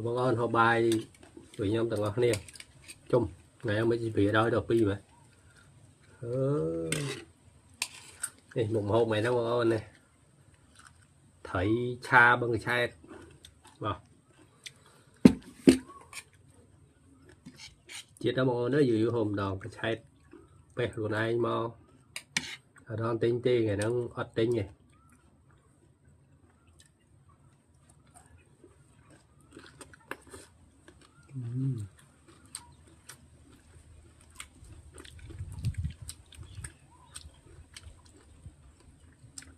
Bọn con họ bài với nhau từng ngọc nè chung ngày mới chỉ bị đói được đi mà đây một hôm mày nó bọn con này thấy cha bằng chai vào chỉ đó bọn nó dự hôm đòn cái chai bé luôn ai mau ở đó tính tê ngày nó ọt tính này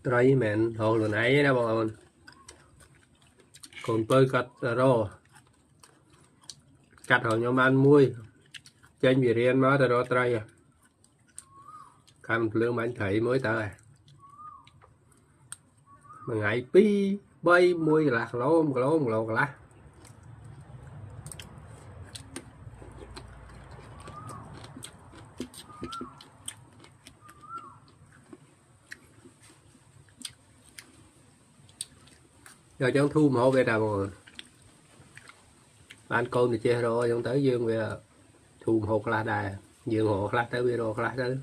rồi mẹn hồ lần ấy đó bọn còn tôi cắt rô cắt hồ nhóm ăn muối trên vì riêng nó rồi trai cầm lương bánh thấy mới tới mà ngày pi bay muối lạc lố một lỗ lá rồi trong thu mà về nào ăn cơm thì chơi rồi trong tới dương về thu một là đài dương hộ là tới video là tới